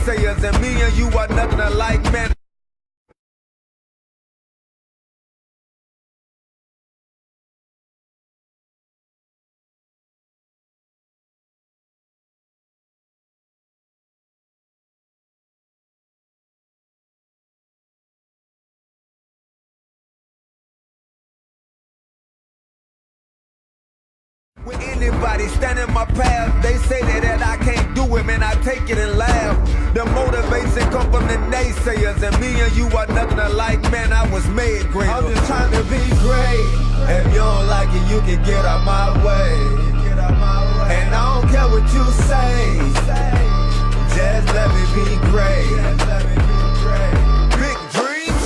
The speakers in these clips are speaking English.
naysayers, and me and you are nothing alike, man. When anybody stand in my path, they say that I can't do it, man, I take it and laugh. The motivation come from the naysayers, and me and you are nothing alike, man, I was made great. I'm just trying to be great. If you don't like it, you can get out my way. And I don't care what you say, just let me be great. Big dreams.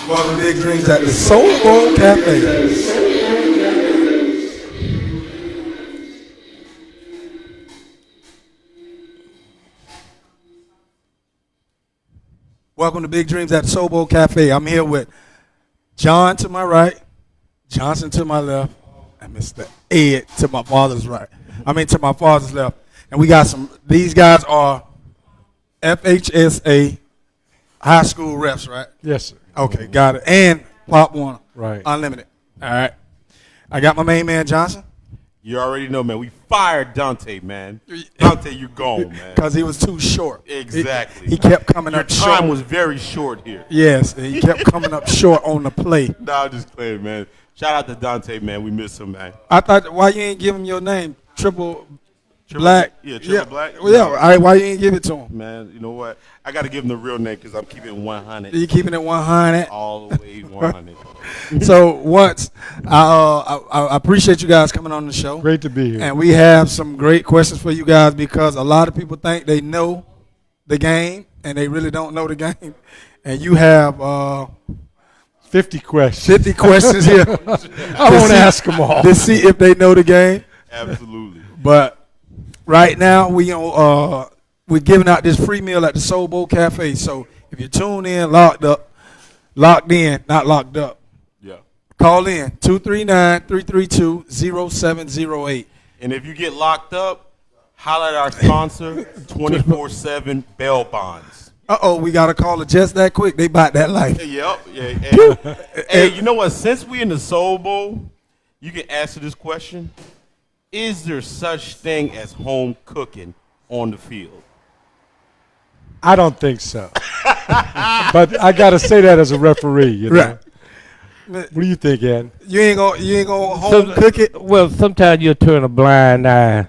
Welcome to Big Dreams at the Soul Bowl Cafe. Welcome to Big Dreams at the Soul Bowl Cafe. I'm here with John to my right, Johnson to my left, and Mr. Ed to my father's right. To my father's left. And we got these guys are FHSA high school refs, right? Yes, sir. Okay, got it. And Pop Warner. Right. Unlimited. All right. I got my main man, Johnson. You already know, man. We fired Dante, man. Dante, you gone, man. Because he was too short. Exactly. He kept coming up short. Your time was very short here. Yes, and he kept coming up short on the play. Nah, I'm just playing, man. Shout out to Dante, man. We miss him, man. I thought, why you ain't give him your name? Triple Black? Yeah, Triple Black. Well, yeah, all right, why you ain't give it to him? Man, you know what? I got to give him the real name because I'm keeping it 100. You keeping it 100? All the way 100. So once, I appreciate you guys coming on the show. Great to be here. And we have some great questions for you guys because a lot of people think they know the game and they really don't know the game. And you have 50 questions. 50 questions here. I won't ask them all. To see if they know the game. Absolutely. But right now we're giving out this free meal at the Soul Bowl Cafe. So if you tune in, locked in, not locked up. Yeah. Call in 239-332-0708. And if you get locked up, holler at our sponsor, 24/7 Bail Bonds. We got to call it just that quick. They bought that life. Yep. Yeah. Hey, you know what? Since we in the Soul Bowl, you can answer this question. Is there such thing as home cooking on the field? I don't think so. But I got to say that as a referee, you know. Right. What do you think, Ed? You ain't gonna home cook it? Well, sometimes you'll turn a blind eye.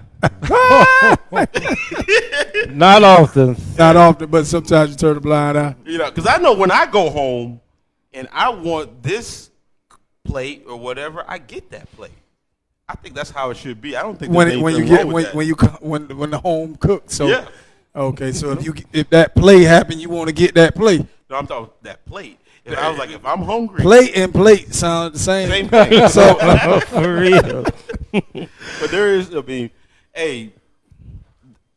Not often. Not often, but sometimes you turn a blind eye. You know, because I know when I go home and I want this plate or whatever, I get that plate. I think that's how it should be. I don't think when the home cooks. So yeah. Okay, so if that play happened, you want to get that play. No, I'm talking that plate. If I was like, if I'm hungry, plate and plate sound the same. Same thing. So for real. But there is. Hey,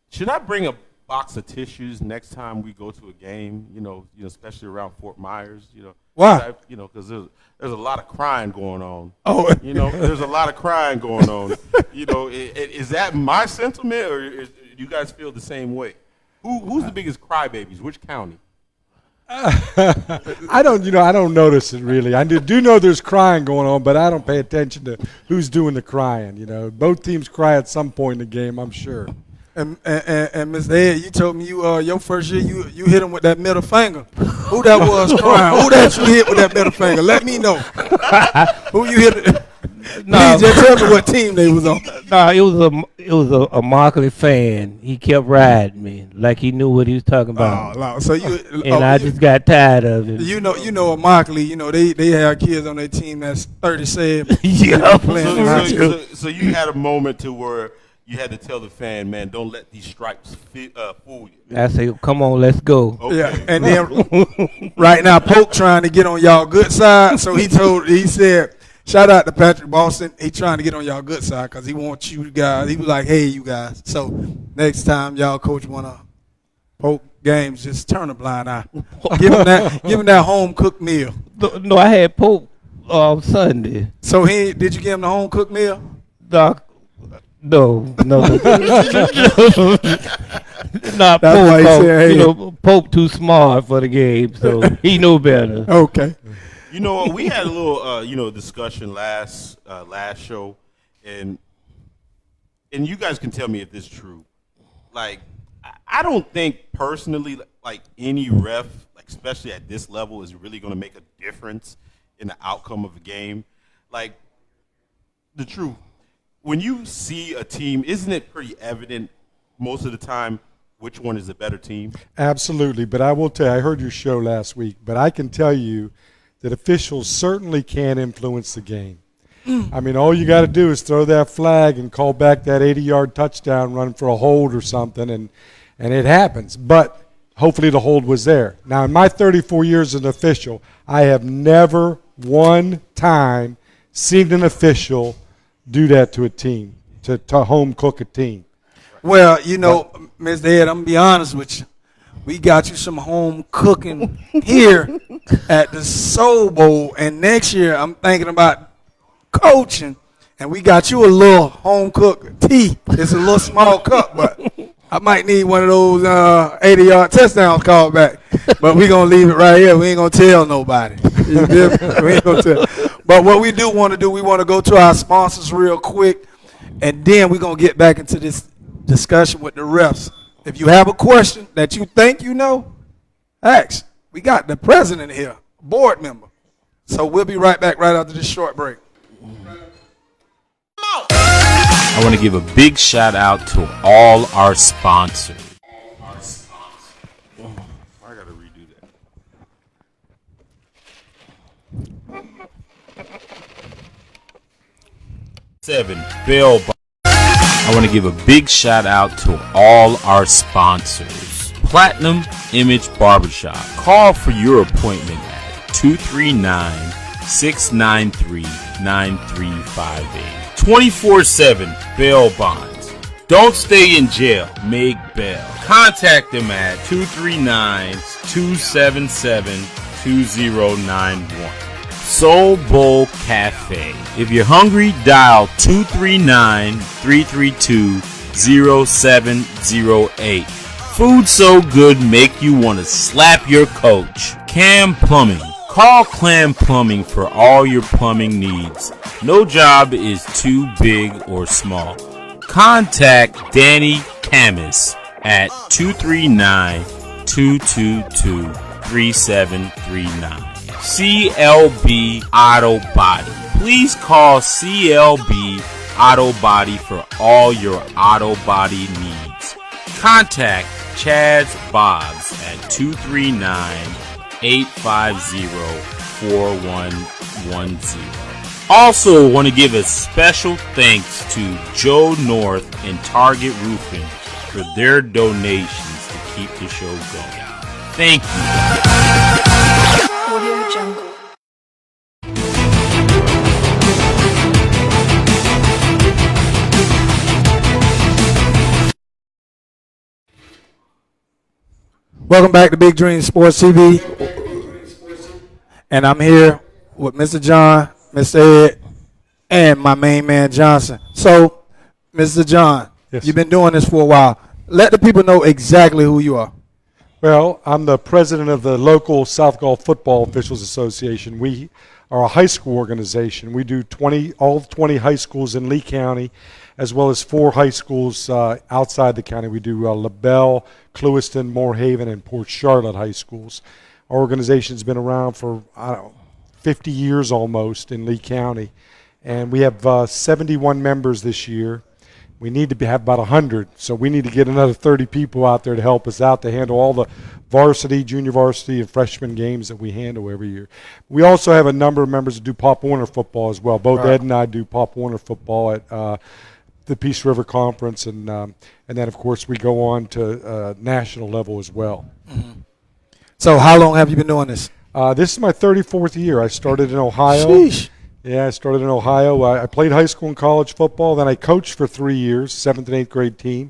should I bring a box of tissues next time we go to a game? You know, especially around Fort Myers. Why? Because there's a lot of crying going on. Oh, there's a lot of crying going on. Is that my sentiment, or do you guys feel the same way? Who's the biggest crybabies? Which county? I don't notice it really. I do know there's crying going on, but I don't pay attention to who's doing the crying. Both teams cry at some point in the game, I'm sure. And Mr. Ed, you told me your first year you hit him with that middle finger. Who that was crying? Who that you hit with that middle finger? Let me know. Who you hit? Please just tell me what team they was on. No, it was a Markley fan. He kept riding me like he knew what he was talking about. Oh, so I just got tired of it. You know, a Markley. They have kids on their team that's 37. Yeah, so you had a moment to where you had to tell the fan, man, don't let these stripes fool you. I say, come on, let's go. Okay. Yeah, and then right now, Polk trying to get on y'all good side. So he said, shout out to Patrick Boston. He trying to get on y'all good side because he wants you guys. He was like, hey, you guys. So next time y'all coach want to Polk games, just turn a blind eye. Give him that home cooked meal. No, I had Pope Sunday. So did you give him the home cooked meal? Doc, no. Not That's why he Pope. said, hey. Pope too smart for the game, so he knew better. Okay. You know, we had a little, discussion last show, and you guys can tell me if this is true. Like, I don't think personally, like any ref, like especially at this level, is really going to make a difference in the outcome of a game. Like, the truth, when you see a team, isn't it pretty evident most of the time which one is a better team? Absolutely, but I will tell you, I heard your show last week, but I can tell you that officials certainly can influence the game. I mean, all you got to do is throw that flag and call back that 80-yard touchdown run for a hold or something, and it happens. But hopefully the hold was there. Now, in my 34 years as an official, I have never one time seen an official do that to a team, to home cook a team. Well, Mr. Ed, I'm going to be honest with you. We got you some home cooking here at the Soul Bowl, and next year I'm thinking about coaching, and we got you a little home cooked tea. It's a little small cup, but I might need one of those 80-yard touchdowns called back. But we're going to leave it right here. We ain't going to tell nobody. We ain't gonna tell. But what we do want to do, we want to go to our sponsors real quick, and then we're going to get back into this discussion with the refs. If you have a question that you think you know, ask. We got the president here, board member. So we'll be right back right after this short break. I want to give a big shout out to all our sponsors. I gotta redo that. 7 Bell. I want to give a big shout out to all our sponsors. Platinum Image Barbershop. Call for your appointment at 239-693-9358. 24/7 bail bonds. Don't stay in jail. Make bail. Contact them at 239-277-2091. Soul Bowl Cafe. If you're hungry, dial 239-332-0708. Food so good make you want to slap your coach. Cam Plumbing. Call Clam Plumbing for all your plumbing needs. No job is too big or small. Contact Danny Camus at 239-222-3739. CLB Auto Body. Please call CLB Auto Body for all your auto body needs. Contact Chaz Boggs at 239-850-4110. Also want to give a special thanks to Joe North and Target Roofing for their donations to keep the show going. Thank you. Audio Jungle. Welcome back to Big Dream Sports TV. And I'm here with Mr. John, Mr. Ed, and my main man Johnson. So, Mr. John, Yes. You've been doing this for a while. Let the people know exactly who you are. Well, I'm the president of the local South Gulf Football Officials Association. We are a high school organization. We do all 20 high schools in Lee County, as well as 4 high schools outside the county. We do LaBelle, Clewiston, Moorhaven, and Port Charlotte high schools. Our organization's been around for, 50 years almost in Lee County. And we have 71 members this year. We need to have about 100, so we need to get another 30 people out there to help us out to handle all the varsity, junior varsity, and freshman games that we handle every year. We also have a number of members that do Pop Warner football as well. Both Ed and I do Pop Warner football at the Peace River Conference, and then, of course, we go on to national level as well. Mm-hmm. So how long have you been doing this? This is my 34th year. I started in Ohio. Sheesh. Yeah, I started in Ohio. I played high school and college football. Then I coached for 3 years, 7th and 8th grade team.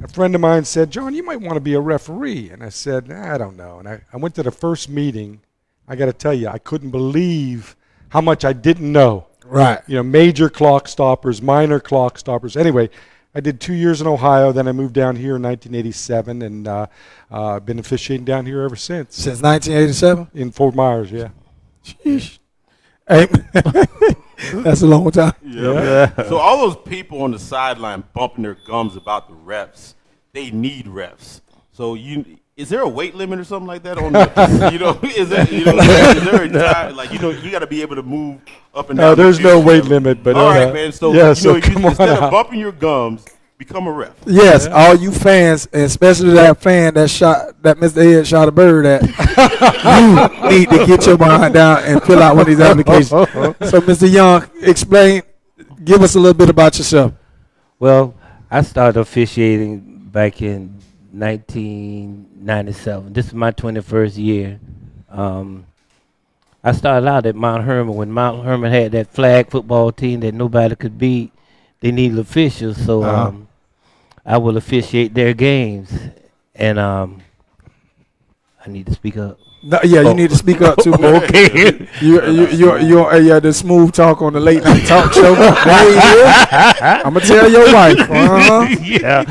A friend of mine said, John, you might want to be a referee. And I said, I don't know. And I went to the first meeting. I got to tell you, I couldn't believe how much I didn't know. Right. You know, major clock stoppers, minor clock stoppers. Anyway, I did 2 years in Ohio. Then I moved down here in 1987, and I've been officiating down here ever since. Since 1987? In Fort Myers, yeah. Sheesh. Hey, that's a long time. Yeah. So all those people on the sideline bumping their gums about the refs, they need refs. So is there a weight limit or something like that on the, is there a time, like, you got to be able to move up and down? No, there's the no field. weight limit, but All right, man. So, yeah, so come instead on of out. bumping your gums, become a ref. Yes, all you fans, and especially that fan that Mr. Ed shot a bird at, you need to get your behind down and fill out one of these applications. So, Mr. Young, give us a little bit about yourself. Well, I started officiating back in 1997. This is my 21st year. I started out at Mount Hermon when Mount Hermon had that flag football team that nobody could beat. They needed officials, so I will officiate their games. And I need to speak up. No, yeah, you need to speak up too, man. Okay. You're the smooth talk on the late night talk show. I'm gonna tell your wife. Yeah.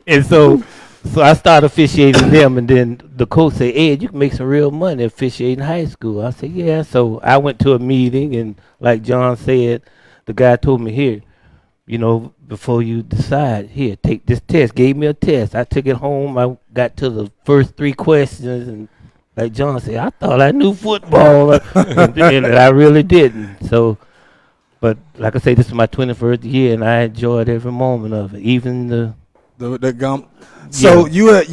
And so I started officiating them, and then the coach said, Ed, you can make some real money officiating high school. I said, yeah. So I went to a meeting, and like John said, the guy told me, here, before you decide, here, take this test. Gave me a test. I took it home. I got to the first 3 questions, and like John said, I thought I knew football, and I really didn't. So, but like I say, this is my 21st year, and I enjoyed every moment of it, even the gum. So you had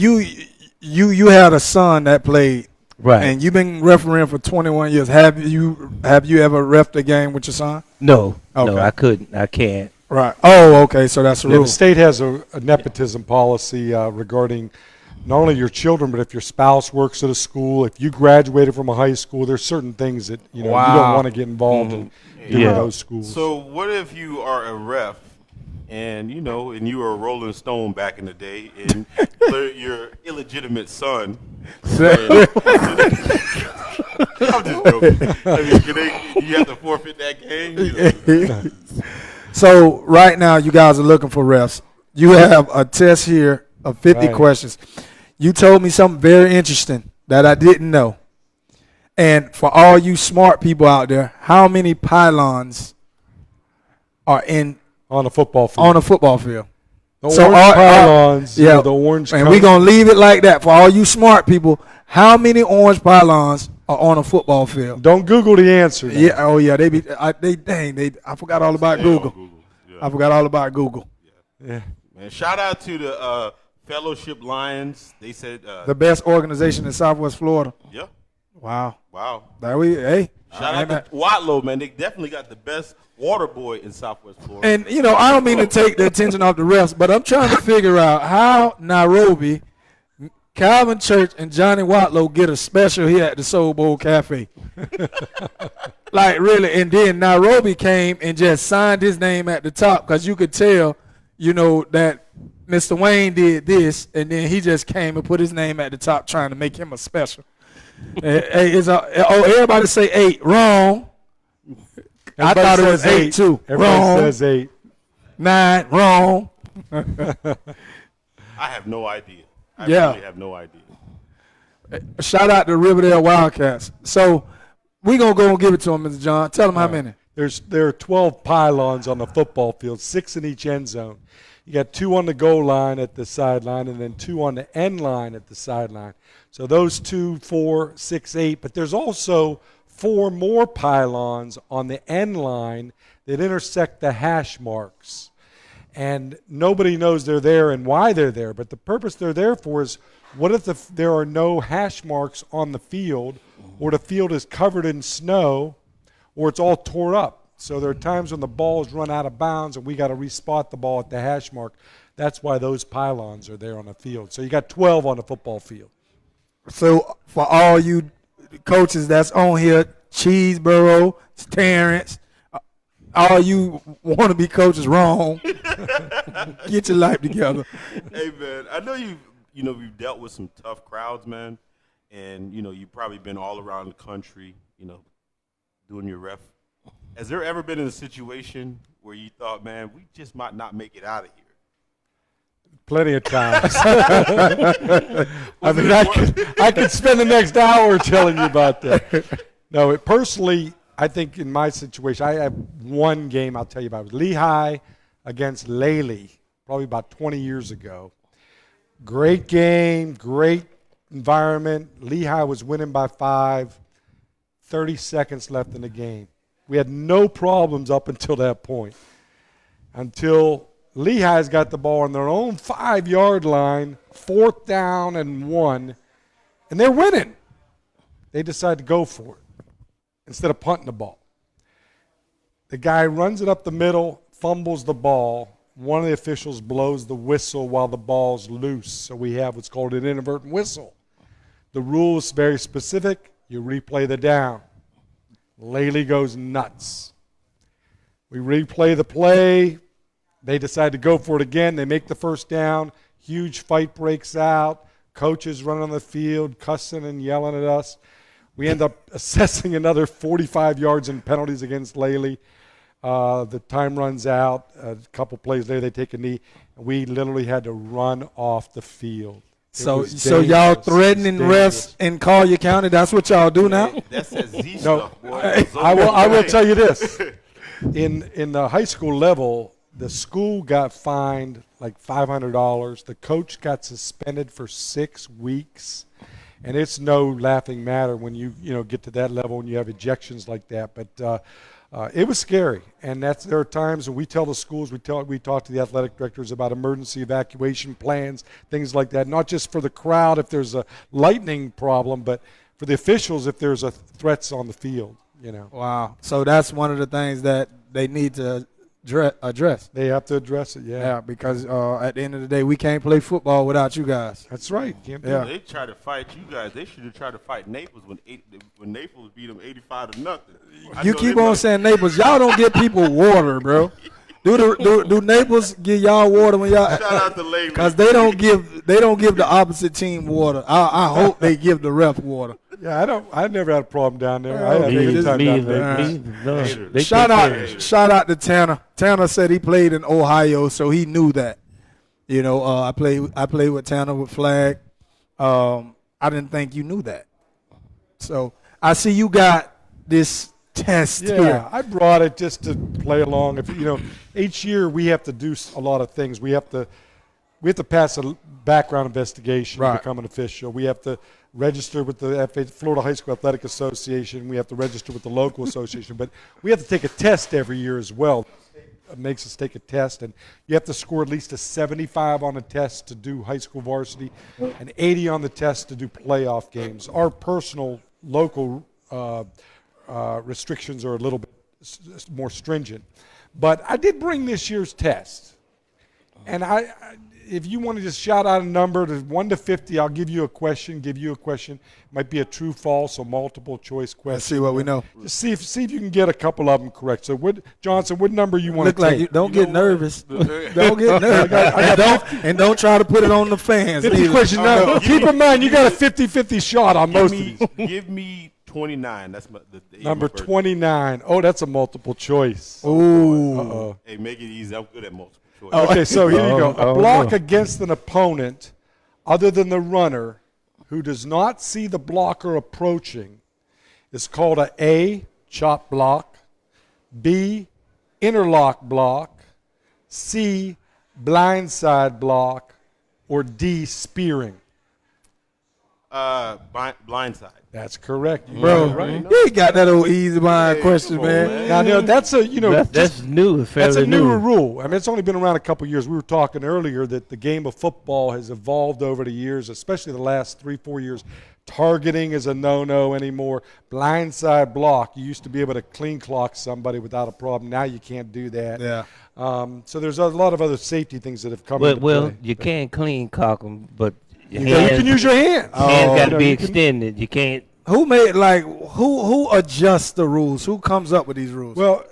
a son that played, right? And you've been refereeing for 21 years. Have you ever reffed a game with your son? No, Okay. no, I couldn't. I can't. Right. Oh, okay. So that's the Yeah, rule. the state has a nepotism policy regarding not only your children, but if your spouse works at a school, if you graduated from a high school, there's certain things that you don't want to get involved in doing those schools. So what if you are a ref, and and you were a Rolling Stone back in the day, and your illegitimate son? I'm just joking. You have to forfeit that game. So right now, you guys are looking for refs. You have a test here of 50 questions. You told me something very interesting that I didn't know. And for all you smart people out there, how many pylons are on a football field. on a football field? The So orange pylons, the orange. And we're going to leave it like that. For all you smart people, how many orange pylons are on a football field? Don't Google the answer. Now. Yeah, oh yeah, I forgot all about Google. Yeah. I forgot all about Google. Yeah. Man, shout out to the Fellowship Lions. They said The best organization in Southwest Florida. yeah. Wow. Wow. Shout out to Watlow, man. They definitely got the best water boy in Southwest Florida. And, I don't mean to take the attention off the refs, but I'm trying to figure out how Nairobi, Calvin Church, and Johnny Watlow get a special here at the Soul Bowl Cafe. Like, really. And then Nairobi came and just signed his name at the top because you could tell, that Mr. Wayne did this, and then he just came and put his name at the top trying to make him a special. Everybody say 8. Wrong. I thought it was 8 too. Everybody Wrong. says 8. 9. Wrong. I have no idea. I Yeah. really have no idea. Shout out to Riverdale Wildcats. So we're going to go and give it to him, Mr. John. Tell him how many. There are 12 pylons on the football field, 6 in each end zone. You got 2 on the goal line at the sideline, and then 2 on the end line at the sideline. So those 2, 4, 6, 8. But there's also 4 more pylons on the end line that intersect the hash marks. And nobody knows they're there and why they're there. But the purpose they're there for is, what if there are no hash marks on the field, or the field is covered in snow, or it's all tore up? So there are times when the balls run out of bounds and we got to respot the ball at the hash mark. That's why those pylons are there on the field. So you got 12 on the football field. So for all you coaches that's on here, Cheeseboro, Terrence, all you wannabe coaches wrong. Get your life together. Hey man, I know you've dealt with some tough crowds, man, and you've probably been all around the country, doing your ref. Has there ever been in a situation where you thought, man, we just might not make it out of here? Plenty of times. I mean, I could spend the next hour telling you about that. No, personally, I think in my situation, I have one game I'll tell you about. It was Lehigh against Lely, probably about 20 years ago. Great game, great environment. Lehigh was winning by 5, 30 seconds left in the game. We had no problems up until that point. Until Lehigh's got the ball on their own 5-yard line, 4th down and 1, and they're winning. They decide to go for it instead of punting the ball. The guy runs it up the middle, fumbles the ball. One of the officials blows the whistle while the ball's loose. So we have what's called an inadvertent whistle. The rule is very specific. You replay the down. Lely goes nuts. We replay the play. They decide to go for it again. They make the first down. Huge fight breaks out. Coaches running on the field, cussing and yelling at us. We end up assessing another 45 yards in penalties against Lely. The time runs out. A couple plays later, they take a knee. We literally had to run off the field. So y'all threatening refs in Collier County? That's what y'all do now? That's that Z No, stuff, boy. I will tell you this. In the high school level, the school got fined like $500. The coach got suspended for 6 weeks. And it's no laughing matter when you get to that level and you have ejections like that. But it was scary. And there are times when we tell the schools, we talk to the athletic directors about emergency evacuation plans, things like that. Not just for the crowd if there's a lightning problem, but for the officials if there's threats on the field. Wow. So that's one of the things that they need to address. They have to address it, Yeah, because at the end of the day, we can't play football without you guys. That's right. Can't do Yeah. They try to fight you guys. They should have tried to fight Naples when Naples beat them 85-0. You keep on saying Naples. Y'all don't get people water, bro. Do Naples give y'all water when y'all? Shout out to Lely. Because they don't give the opposite team water. I hope they give the ref water. Yeah, I never had a problem down there. Yeah, I had a good time down either. there. Shout out to Tanner. Tanner said he played in Ohio, so he knew that. I played with Tanner with flag. I didn't think you knew that. So I see you got this test Yeah, here. I brought it just to play along. Each year we have to do a lot of things. We have to pass a background investigation to Right. become an official. We have to register with the Florida High School Athletic Association. We have to register with the local association. But we have to take a test every year as well. It makes us take a test, and you have to score at least a 75 on the test to do high school varsity, and 80 on the test to do playoff games. Our personal local restrictions are a little bit more stringent. But I did bring this year's test. And if you want to just shout out a number to 1 to 50, I'll give you a question. It might be a true, false, or multiple choice question. Let's see what we know. Just see if you can get a couple of them correct. So, Johnson, what number you want Look to like take? you don't get nervous. Don't get nervous. And don't try to put it on the fans. 50 either. question. No, keep in mind, you got a 50-50 shot on most of these. Give me 29. That's the Number birthday. 29. Oh, that's a multiple choice. Ooh. Uh-oh. Hey, make it easy. I'm good at multiple choice. Okay, so here you go. A Oh, block no. against an opponent other than the runner who does not see the blocker approaching is called A, chop block, B, interlock block, C, blindside block, or D, spearing. Blindside. That's correct. You Bro, got it right. you ain't got that old easy mind question, come on, man. Now, that's a That's new. It's That's a fairly newer new. rule. I mean, it's only been around a couple of years. We were talking earlier that the game of football has evolved over the years, especially the last 3-4 years. Targeting is a no-no anymore. Blindside block. You used to be able to clean clock somebody without a problem. Now you can't do that. Yeah. So there's a lot of other safety things that have come into Well, play. you can clean cock them, but your Yeah, you hands, can use your hands. hands got to be you can- extended. You can't Who made who adjusts the rules? Who comes up with these rules? Well,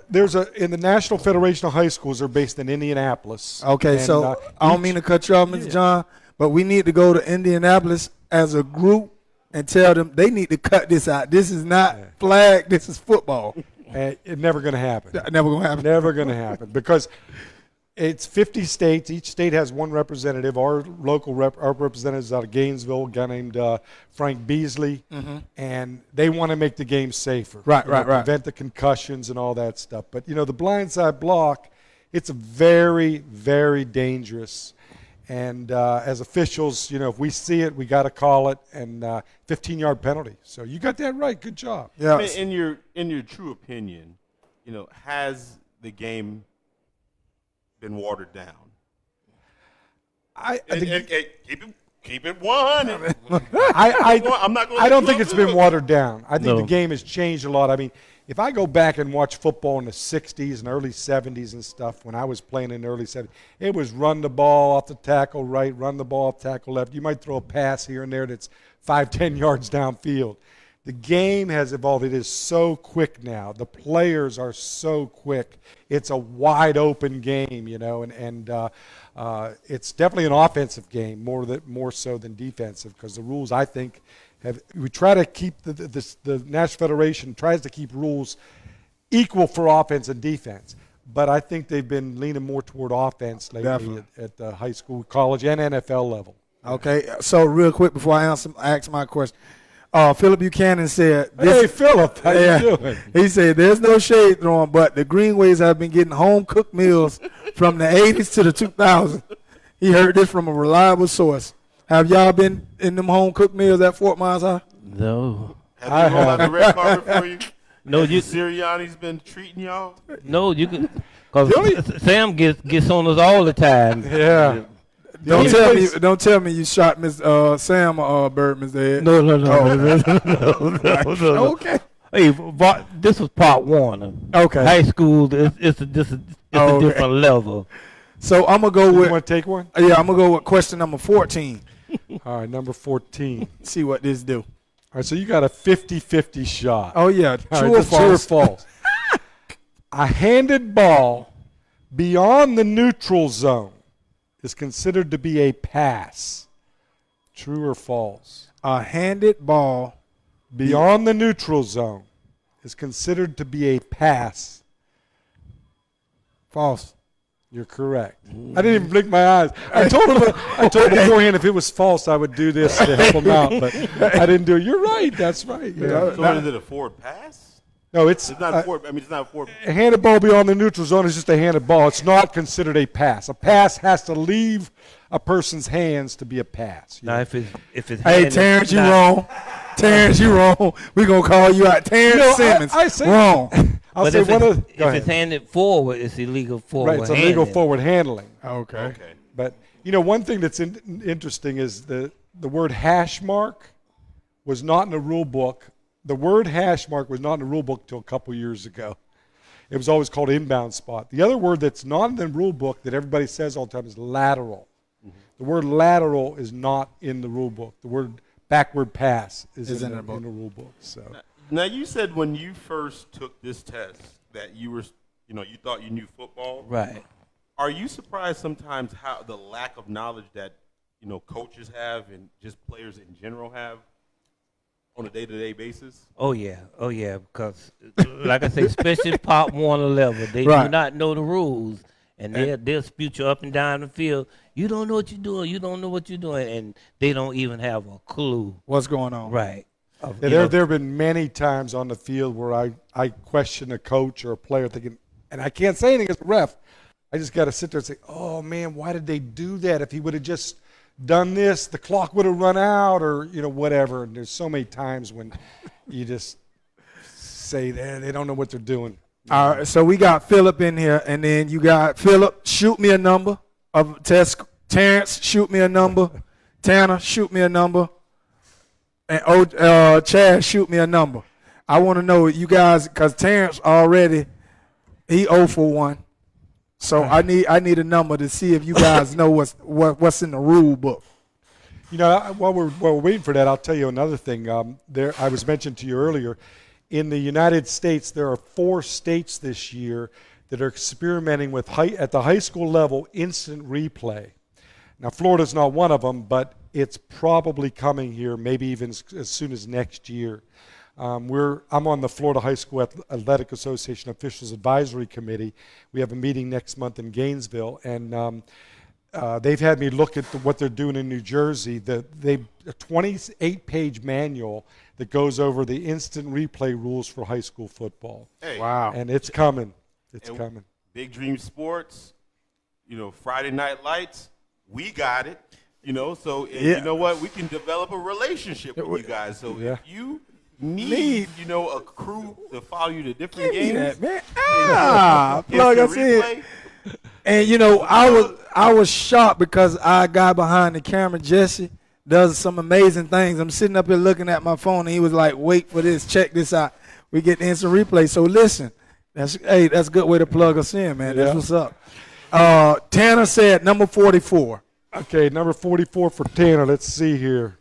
in the National Federation of High Schools, they're based in Indianapolis. Okay, And, so I don't mean to cut you off, Mr. John, but we need to go to Indianapolis as a group and tell them they need to cut this out. This is not flag. This is football. It's never going to happen. Never gonna happen. Never going to happen because it's 50 states. Each state has one representative. Our local our representative is out of Gainesville, a guy named Frank Beasley, and they want to make the game safer. Right, You know, right, right. Prevent the concussions and all that stuff. But, the blindside block, it's a very, very dangerous. And as officials, if we see it, we got to call it, and 15-yard penalty. So you got that right. Good job. Yeah. I mean, in your true opinion, has the game been watered down? I think Keep it one. I'm not going. I don't think it's been watered down. I think No. the game has changed a lot. I mean, if I go back and watch football in the 60s and early 70s and stuff, when I was playing in the early 70s, it was run the ball off the tackle right, run the ball off tackle left. You might throw a pass here and there that's 5-10 yards downfield. The game has evolved. It is so quick now. The players are so quick. It's a wide open game, and it's definitely an offensive game more so than defensive because the rules, I think, we try to keep the National Federation tries to keep rules equal for offense and defense. But I think they've been leaning more toward offense lately at the high school, college, and NFL level. Okay, so real quick before I ask my question, Philip Buchanan said, Hey, Philip, how you doing? He said, there's no shade thrown, but the Greenways have been getting home-cooked meals from the 80s to the 2000s. He heard this from a reliable source. Have y'all been in them home-cooked meals at Fort Myers High? No. Have they rolled out the red carpet for you? No, you Sirianni's been treating y'all. no, you can because Sam gets on us all the time. Yeah. Don't tell me you shot Miss Sam Birdman's head. No. Okay. Hey, this was part one. Okay. High school, it's a different level. So I'm gonna go You with want to take one? I'm gonna go with question number 14. All right, number 14. See what this do. All right, so you got a 50-50 shot. Oh yeah, All true right, or this is true or false? false? A handed ball beyond the neutral zone is considered to be a pass. True or false? A handed ball. Beyond the neutral zone is considered to be a pass. False. You're correct. I didn't even blink my eyes. I told him beforehand if it was false, I would do this to help him out, but I didn't do it. You're right. That's right. Yeah. So is it a forward pass? No, it's It's not a forward. I mean, it's not a forward. a handed ball beyond the neutral zone is just a handed ball. It's not considered a pass. A pass has to leave a person's hands to be a pass. Now, if it's Hey, handed- Terrence, you now- wrong. Terrence, you wrong. We're going to call you out. Terrence No, Simmons, I say- wrong. I'll But say if one it's, of. Go if ahead. it's handed forward, it's illegal forward. Right, it's illegal handing. forward handling. Okay. Okay. But one thing that's interesting is the word hash mark was not in the rule book. The word hash mark was not in the rule book until a couple years ago. It was always called inbound spot. The other word that's not in the rule book that everybody says all the time is lateral. The word lateral is not in the rule book. The word backward pass is in the rule book. So Now you said when you first took this test that you were, you thought you knew football. Right. Are you surprised sometimes how the lack of knowledge that coaches have and just players in general have on a day-to-day basis? Oh yeah. Because, like I say, especially Pop Warner level, they Right. do not know the rules, and they'll spew you up and down the field. You don't know what you're doing. You don't know what you're doing, and they don't even have a clue. What's going on? Right. there have been many times on the field where I question a coach or a player thinking, and I can't say anything as a ref. I just got to sit there and say, oh, man, why did they do that? If he would have just done this, the clock would have run out or, whatever. And there's so many times when you just say that they don't know what they're doing. All right, so we got Philip in here, and then you got Philip, shoot me a number. Terrence, shoot me a number. Tanner, shoot me a number. And Chad, shoot me a number. I want to know you guys, because Terrence already, he 0 for 1. So I need a number to see if you guys know what's in the rule book. You know, while we're waiting for that, I'll tell you another thing. I was mentioned to you earlier, in the United States, there are 4 states this year that are experimenting with at the high school level instant replay. Now, Florida's not one of them, but it's probably coming here, maybe even as soon as next year. I'm on the Florida High School Athletic Association Officials Advisory Committee. We have a meeting next month in Gainesville, and they've had me look at what they're doing in New Jersey. A 28-page manual that goes over the instant replay rules for high school football. Hey, Wow. And it's coming. It's coming. Big Dream Sports, Friday Night Lights, we got it. So you know what? We can develop a relationship with you guys. So if you need a crew to follow you to different games, that, man. instant Plug us replay, in. And I was shocked because our guy behind the camera, Jesse, does some amazing things. I'm sitting up here looking at my phone, and he was like, "Wait for this, check this out. We get the instant replay." So listen, that's a good way to plug us in, man. That's what's up. Tanner said number 44. Okay, number 44 for Tanner. Let's see here.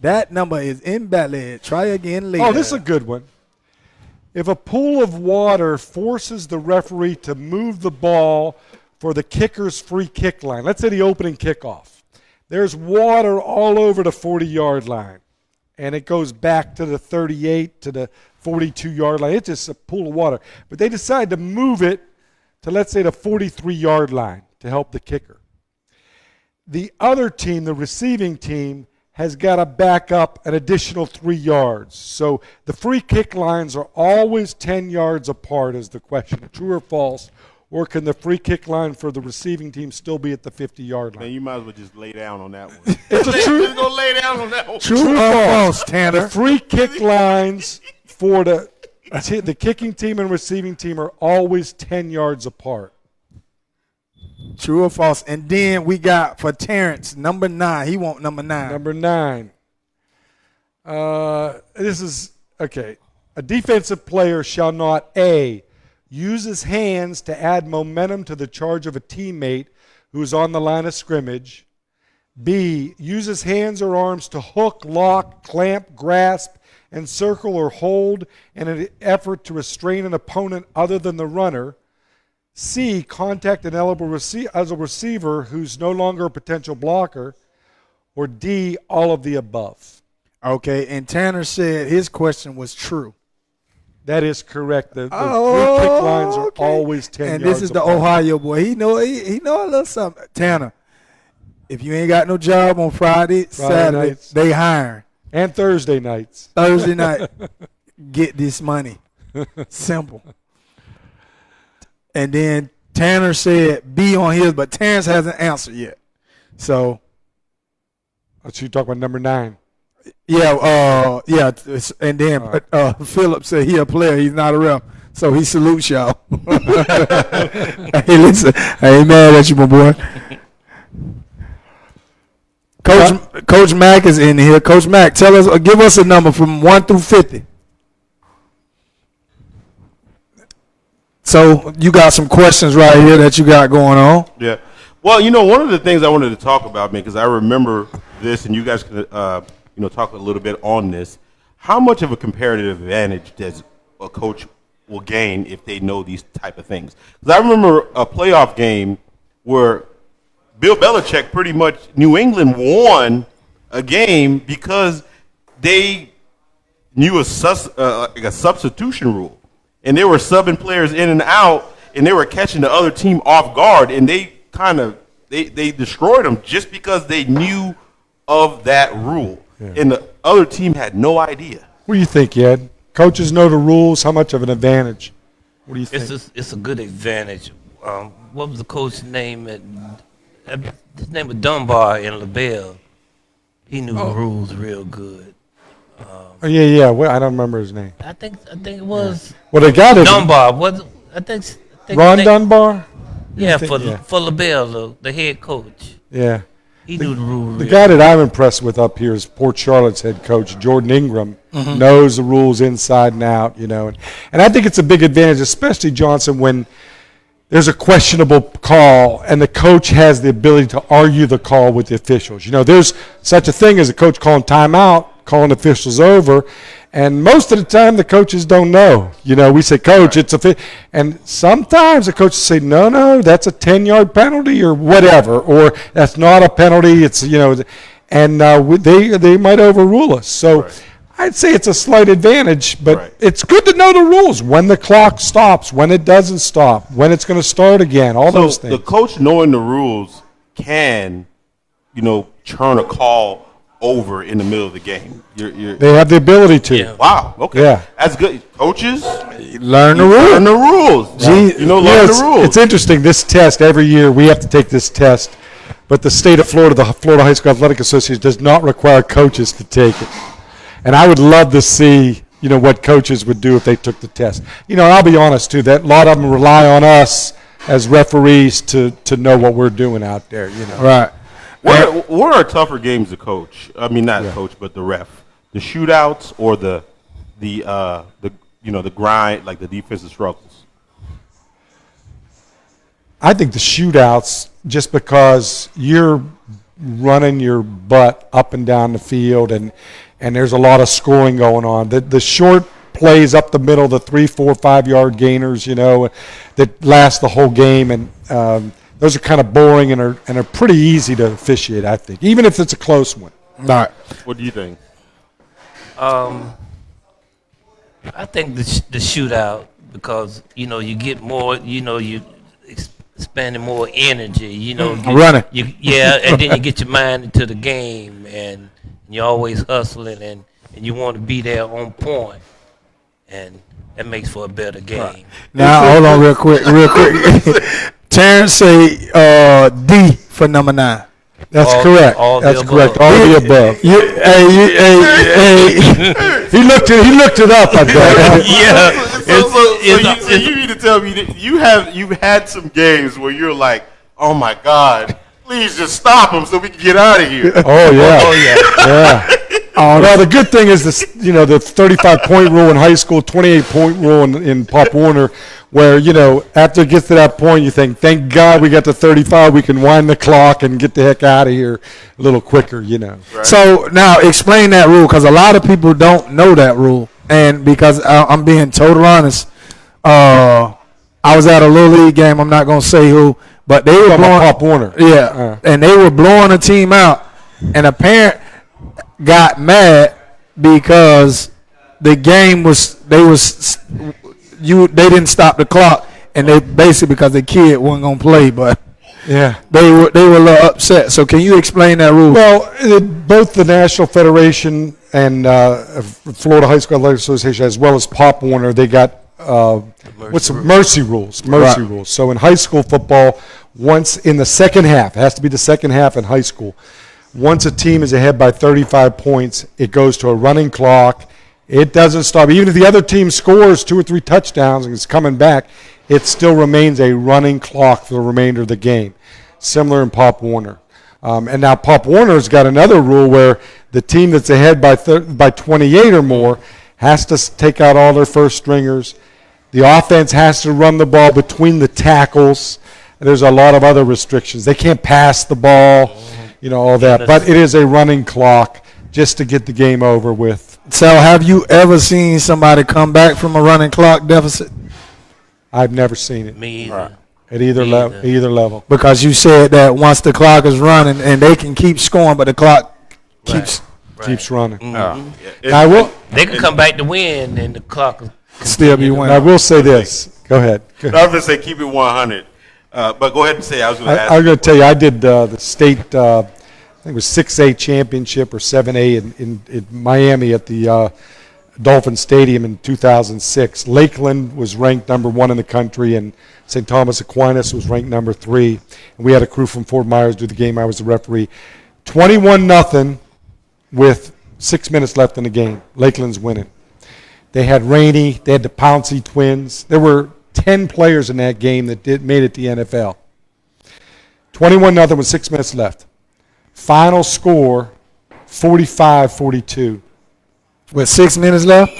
That number is invalid. Try again later. Oh, this is a good one. If a pool of water forces the referee to move the ball for the kicker's free kick line, let's say the opening kickoff, there's water all over the 40-yard line, and it goes back to the 38 to the 42-yard line. It's just a pool of water. But they decide to move it to, let's say, the 43-yard line to help the kicker. The other team, the receiving team, has got to back up an additional 3 yards. So the free kick lines are always 10 yards apart is the question. True or false? Or can the free kick line for the receiving team still be at the 50-yard line? man, you might as well just lay down on that one. It's a true, Just go lay down on that one. True or false, Tanner? the free kick lines for the kicking team and receiving team are always 10 yards apart. True or false? And then we got for Terrence, number 9. He want number 9. Number 9. This is, okay. A defensive player shall not, A, use his hands to add momentum to the charge of a teammate who is on the line of scrimmage. B, use his hands or arms to hook, lock, clamp, grasp, encircle, or hold in an effort to restrain an opponent other than the runner. C, contact an elbow as a receiver who's no longer a potential blocker. Or D, all of the above. Okay, and Tanner said his question was true. That is correct. The free kick lines are okay. always 10 yards And this is the apart. Ohio boy. He know a little something. Tanner, if you ain't got no job on Friday, Saturday, nights. they hiring. And Thursday nights. Thursday night, get this money. Simple. And then Tanner said B on his, but Terrence hasn't answered yet. So, So you talk about number 9. yeah. And then Philip said he a player, he's not a ref. So he salutes y'all. Hey, listen, I ain't mad at you, my boy. Coach Mack is in here. Coach Mack, give us a number from 1 through 50. So you got some questions right here that you got going on. Yeah. Well, one of the things I wanted to talk about, man, because I remember this, and you guys can, talk a little bit on this. How much of a comparative advantage does a coach will gain if they know these type of things? Because I remember a playoff game where Bill Belichick pretty much New England won a game because they knew a substitution rule. And they were subbing players in and out, and they were catching the other team off guard, and they they destroyed them just because they knew of that rule. Yeah. And the other team had no idea. What do you think, Ed? Coaches know the rules. How much of an advantage? What do you think? It's a good advantage. What was the coach's name? His name was Dunbar in LaBelle. He knew the rules real good. Yeah. Well, I don't remember his name. I think it was. Yeah. Well, they got it. Dunbar. I think Ron Dunbar. Yeah, for LaBelle, the head coach. Yeah. He knew the rules. The guy that I'm impressed with up here is Port Charlotte's head coach, Jordan Ingram. Mm-hmm. Knows the rules inside and out, and I think it's a big advantage, especially, Johnson, when there's a questionable call, and the coach has the ability to argue the call with the officials. You know, there's such a thing as a coach calling timeout, calling officials over, and most of the time the coaches don't know. You know, we say, Coach, it's a and sometimes the coaches say, no, that's a 10-yard penalty or whatever, or that's not a penalty. It's, you know, and they might overrule us. So. Right. I'd say it's a slight advantage, but it's good to know the rules, when the clock stops, when it doesn't stop, when it's going to start again, all those things. The coach knowing the rules can, you know, turn a call over in the middle of the game. They have the ability to. Yeah. Wow. Okay. Yeah. That's good. Coaches, Learn the rules. learn the rules. Gee, You know, learn the rules. It's interesting. This test, every year we have to take this test, but the state of Florida, the Florida High School Athletic Association, does not require coaches to take it. And I would love to see, you know, what coaches would do if they took the test. You know, and I'll be honest, too, that a lot of them rely on us as referees to know what we're doing out there, you know. Right. What are tougher games to coach? I mean, not coach, but the ref. The shootouts or the you know, the grind, like the defensive struggles? I think the shootouts, just because you're running your butt up and down the field and there's a lot of scoring going on. The short plays up the middle, the 3, 4, 5 yard gainers, you know, that last the whole game, and those are kind of boring and are pretty easy to officiate, I think, even if it's a close one. All right. What do you think? I think the shootout, because, you know, you get more, you know, you expanding more energy, you know. Running. And then you get your mind into the game, and you're always hustling, and you want to be there on point, and that makes for a better game. Right. Now, hold on real quick. Terrence say D for number 9. That's correct. That's correct. All of the above. He looked it up, I bet. So you need to tell me that you've had some games where you're like, oh my God, please just stop them so we can get out of here. Oh yeah. Well, the good thing is this, you know, the 35-point rule in high school, 28-point rule in Pop Warner, where, you know, after it gets to that point, you think, thank God we got to 35, we can wind the clock and get the heck out of here a little quicker, you know. Right. So now explain that rule, because a lot of people don't know that rule, and because I'm being total honest, I was at a little league game. I'm not gonna say who, but they were blowing Pop Warner. Yeah, and they were blowing a team out, and a parent got mad because the game they didn't stop the clock, and they basically, because the kid wasn't gonna play, but Yeah. they were a little upset. So can you explain that rule? Well, both the National Federation and Florida High School Athletic Association, as well as Pop Warner, they got mercy rules. Mercy rules. So in high school football, once in the second half, it has to be the second half in high school, once a team is ahead by 35 points, it goes to a running clock. It doesn't stop. Even if the other team scores 2 or 3 touchdowns and is coming back, it still remains a running clock for the remainder of the game. Similar in Pop Warner. And now Pop Warner's got another rule where the team that's ahead by 28 or more has to take out all their first stringers. The offense has to run the ball between the tackles. And there's a lot of other restrictions. They can't pass the ball, you know, all that. But it is a running clock just to get the game over with. So have you ever seen somebody come back from a running clock deficit? I've never seen it Me either. at either level. Because you said that once the clock is running and they can keep scoring, but the clock keeps running. They can come back to win, and the clock will still be winning. I will say this. Go ahead. I was going to say keep it 100. But go ahead and say I was going to ask. I was going to tell you, I did the state, I think it was 6A championship or 7A in Miami at the Dolphin Stadium in 2006. Lakeland was ranked number 1 in the country, and St. Thomas Aquinas was ranked number 3. And we had a crew from Fort Myers do the game. I was the referee. 21-0 with 6 minutes left in the game. Lakeland's winning. They had Rainey. They had the Pouncey twins. There were 10 players in that game that made it to the NFL. 21-0 with 6 minutes left. Final score, 45-42. With 6 minutes left?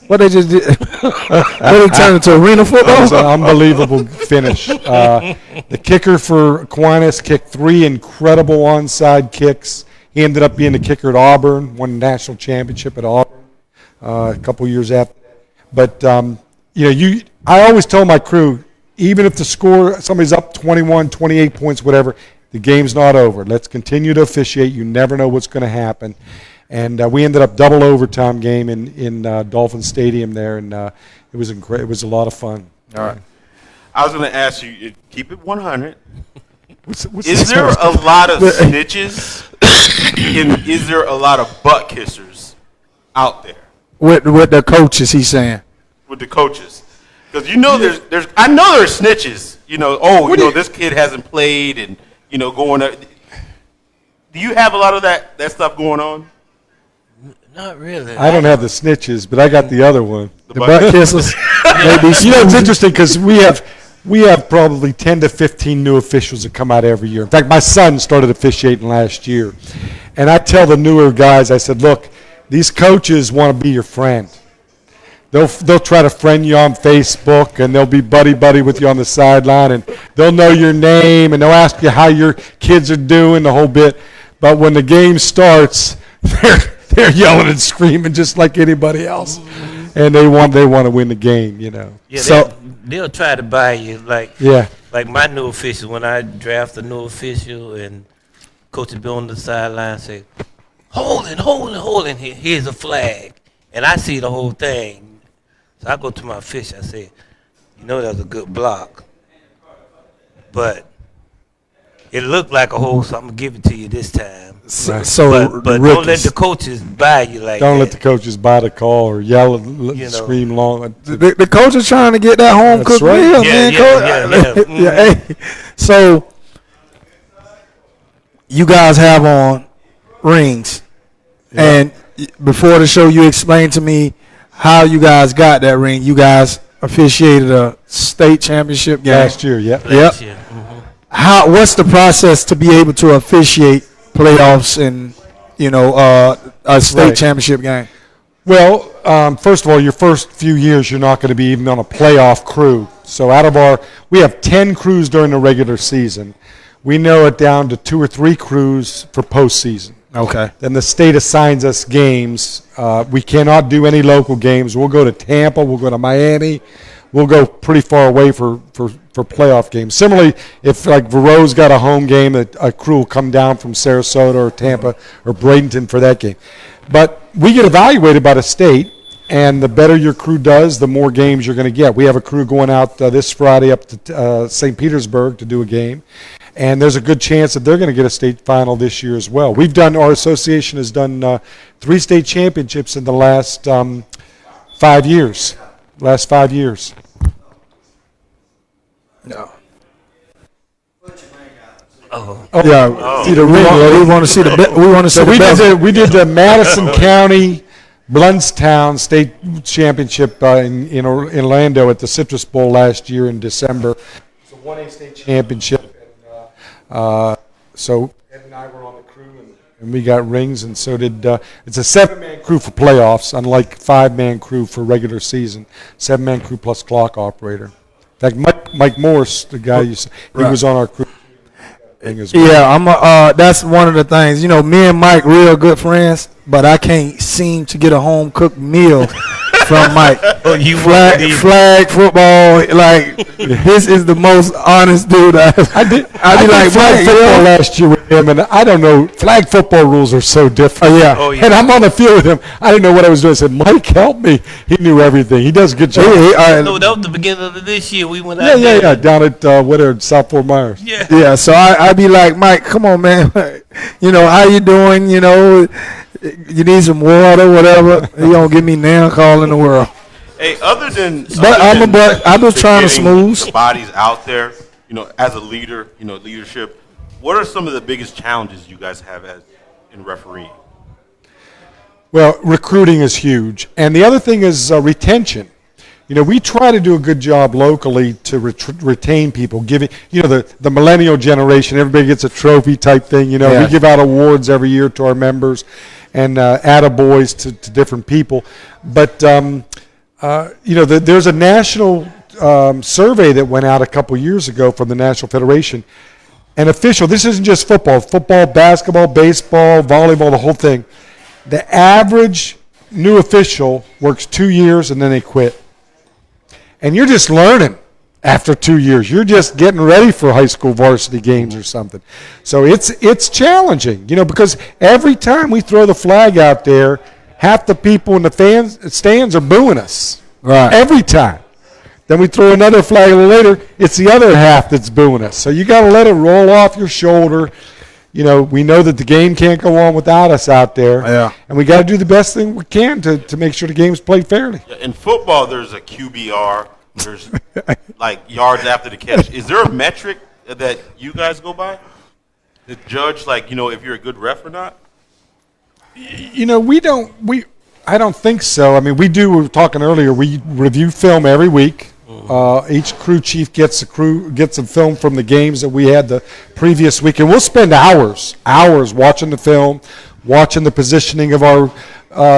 What they just did? What they turned into arena That was an football? unbelievable finish. The kicker for Aquinas kicked 3 incredible onside kicks. He ended up being the kicker at Auburn, won the national championship at Auburn a couple years after. But I always tell my crew, even if the score, somebody's up 21, 28 points, whatever, the game's not over. Let's continue to officiate. You never know what's going to happen. And we ended up double overtime game in Dolphin Stadium there, and it was it was a lot of fun. All right. I was going to ask you, keep it 100. What's Is there a lot of snitches? Is there a lot of butt kissers out there With the coaches, he's saying. with the coaches? Because there's I know there's snitches. This kid hasn't played, and going up. Do you have a lot of that stuff going on? Not really. I don't have the snitches, but I got the other one. The butt kissers. It's interesting because we have probably 10 to 15 new officials that come out every year. In fact, my son started officiating last year. And I tell the newer guys, I said, look, these coaches want to be your friend. They'll try to friend you on Facebook, and they'll be buddy with you on the sideline, and they'll know your name, and they'll ask you how your kids are doing, the whole bit. But when the game starts, they're yelling and screaming just like anybody else, and they want to win the game, Yeah, So they'll try to buy you like my new official. When I draft a new official and coach will be on the sideline say, holding, here's a flag, and I see the whole thing. So I go to my official. I say, that was a good block, but it looked like a hold, so I'm gonna give it to you this time. So But don't let the coaches buy you like don't that. let the coaches buy the call or yell and scream long. the coach is trying to get that home cooked right. meal, Yeah, man. yeah. Yeah, hey. So you guys have on rings, and before the show, you explained to me how you guys got that ring. You guys officiated a state championship game Last year, yeah. Last year. What's the process to be able to officiate playoffs and a state Right. championship game? Well, first of all, your first few years, you're not going to be even on a playoff crew. So we have 10 crews during the regular season. We narrow it down to 2 or 3 crews for postseason. Okay. Then the state assigns us games. We cannot do any local games. We'll go to Tampa. We'll go to Miami. We'll go pretty far away for playoff games. Similarly, if like Verot's got a home game, a crew will come down from Sarasota or Tampa or Bradenton for that game. But we get evaluated by the state, and the better your crew does, the more games you're going to get. We have a crew going out this Friday up to St. Petersburg to do a game, and there's a good chance that they're going to get a state final this year as well. Our association has done 3 state championships in the last 5 years. Last 5 years. No. Oh. Yeah. See the ring. We want to see the. We want to see So the. we did the Madison County Bluntstown State Championship in Orlando at the Citrus Bowl last year in December. It's a 1A state championship. So Ed and I were on the crew, and we got rings, and so did. It's a 7-man crew for playoffs, unlike 5-man crew for regular season. 7-man crew plus clock operator. In fact, Mike Morse, the guy he was on our crew. As well. Yeah, that's one of the things. Me and Mike real good friends, but I can't seem to get a home cooked meal from Mike. Oh, you flag football. Like this is the most honest dude I did like flag Mike. football last year with him, and I don't know. Flag football rules are so different. Oh, yeah. And I'm on the field with him. I didn't know what I was doing. I said, "Mike, help me." He knew everything. He does a good job. No, that was the beginning of this year. We went out there. Yeah. Down at South Fort Myers. Yeah. Yeah, so I'd be like, Mike, come on, man. How you doing? You need some water, whatever. He don't give me now call in the world. Hey, other than I'm just trying to getting smooth. the bodies out there, as a leader, leadership. What are some of the biggest challenges you guys have in refereeing? Well, recruiting is huge, and the other thing is retention. we try to do a good job locally to retain people, giving, the millennial generation, everybody gets a trophy type thing, Yeah. We give out awards every year to our members and attaboys to different people. But, there's a national survey that went out a couple years ago from the National Federation. An official, this isn't just football, basketball, baseball, volleyball, the whole thing. The average new official works 2 years and then they quit. And you're just learning after 2 years. You're just getting ready for high school varsity games or something. So it's challenging, because every time we throw the flag out there, half the people in the stands are booing us. Right. Every time. Then we throw another flag a little later, it's the other half that's booing us. So you got to let it roll off your shoulder. We know that the game can't go on without us out there. Yeah. And we got to do the best thing we can to make sure the game's played fairly. In football, there's a QBR. There's like yards after the catch. Is there a metric that you guys go by to judge, if you're a good ref or not? I don't think so. I mean, we were talking earlier, we review film every week. Each crew chief gets some film from the games that we had the previous week, and we'll spend hours watching the film, watching the positioning of our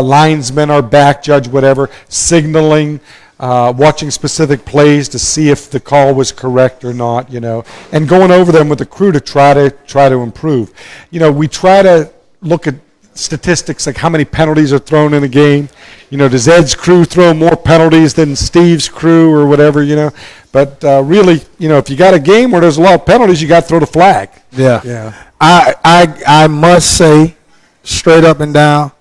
linesmen, our back judge, whatever, signaling, watching specific plays to see if the call was correct or not, and going over them with the crew to try to improve. We try to look at statistics like how many penalties are thrown in a game. Does Ed's crew throw more penalties than Steve's crew or whatever, But really, if you got a game where there's a lot of penalties, you got to throw the flag. Yeah. I must say, straight up and down,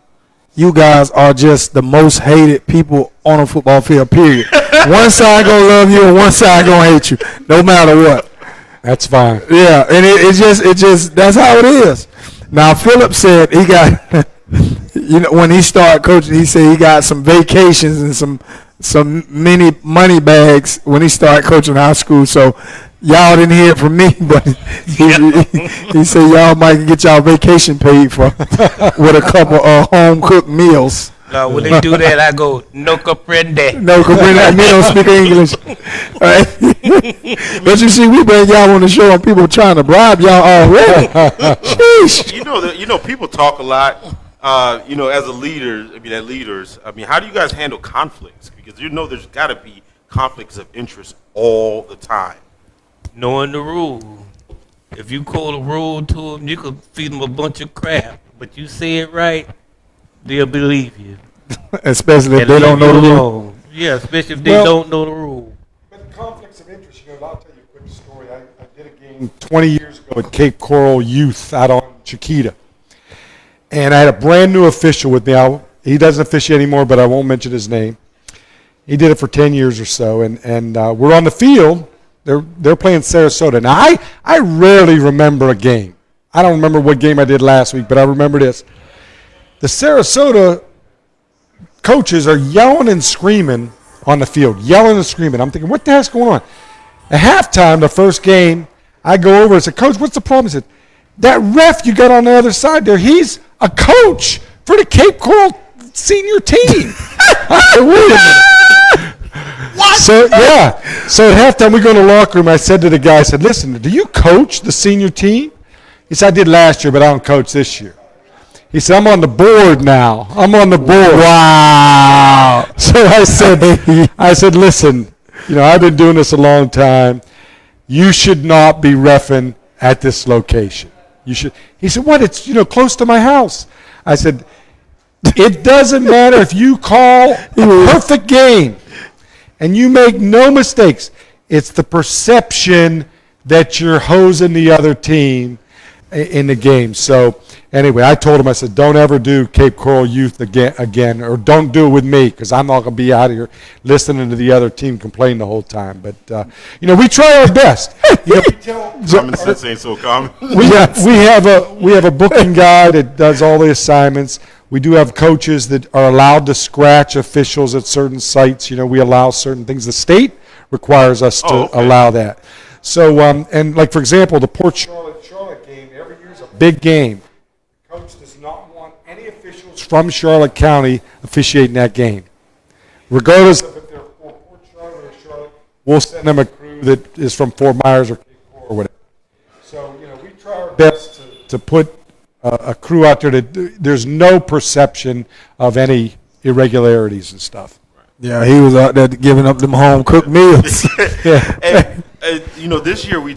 you guys are just the most hated people on a football field, period. One side gonna love you and one side gonna hate you, no matter what. That's fine. Yeah, and it just that's how it is. Now, Philip said he got, when he started coaching, he said he got some vacations and some mini money bags when he started coaching high school. So y'all didn't hear it from me, but he said y'all might get y'all vacation paid for with a couple of home cooked meals. No, when they do that, I go, no comprende. No, comprende. Me don't speak English. But you see, we bring y'all on the show and people trying to bribe y'all already. Sheesh. People talk a lot. As leaders. How do you guys handle conflicts? Because there's got to be conflicts of interest all the time. Knowing the rule. If you quote a rule to them, you could feed them a bunch of crap. But you say it right, they'll believe you. Especially if And they leave don't know you the rule. alone. Yeah, especially if they don't know the rule. But conflicts of interest, I'll tell you a quick story. I did a game 20 years ago at Cape Coral Youth out on Chiquita. And I had a brand new official with me. He doesn't officiate anymore, but I won't mention his name. He did it for 10 years or so. And we're on the field. They're playing Sarasota. Now, I rarely remember a game. I don't remember what game I did last week, but I remember this. The Sarasota coaches are yelling and screaming on the field, yelling and screaming. I'm thinking, what the heck's going on? At halftime, the first game, I go over and say, Coach, what's the problem? He said, that ref you got on the other side there, he's a coach for the Cape Coral senior team. I said, wait a minute. What? So at halftime, we go in the locker room. I said to the guy, I said, listen, do you coach the senior team? He said, I did last year, but I don't coach this year. He said, I'm on the board now. I'm on the board. Wow. So I said, listen, I've been doing this a long time. You should not be reffing at this location. You should. He said, what? It's, close to my house. I said, it doesn't matter if you call a perfect game and you make no mistakes. It's the perception that you're hosing the other team in the game. So anyway, I told him, I said, don't ever do Cape Coral Youth again, or don't do it with me, because I'm not going to be out here listening to the other team complain the whole time. But, we try our best. Common sense ain't so common. We have a booking guy that does all the assignments. We do have coaches that are allowed to scratch officials at certain sites. We allow certain things. The state requires us to allow that. So, and like, for example, the Port Charlotte game, every year is a big game. The coach does not want any officials from Charlotte County officiating that game, regardless of if they're for Port we'll send them a crew that is from Fort Myers or Cape Coral or whatever. So, we try our best to put a crew out there that there's no perception of any irregularities and stuff. Yeah, he was out there giving up them home cooked meals. Yeah. And, this year we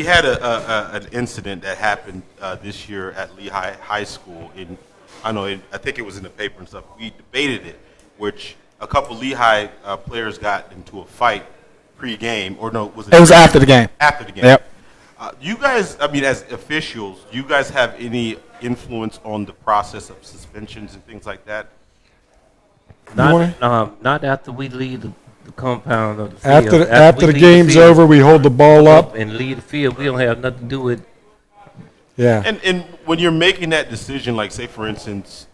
had an incident that happened this year at Lehigh High School. I think it was in the paper and stuff. We debated it, which a couple Lehigh players got into a fight pre-game, or no, was it? It was after the game. After the game. Yep. You guys, as officials, do you guys have any influence on the process of suspensions and things like that? Not after we leave the compound of the field. After we the leave game's field, over, we hold the ball up. and leave the field. We don't have nothing to do with. Yeah. And when you're making that decision, like say for instance,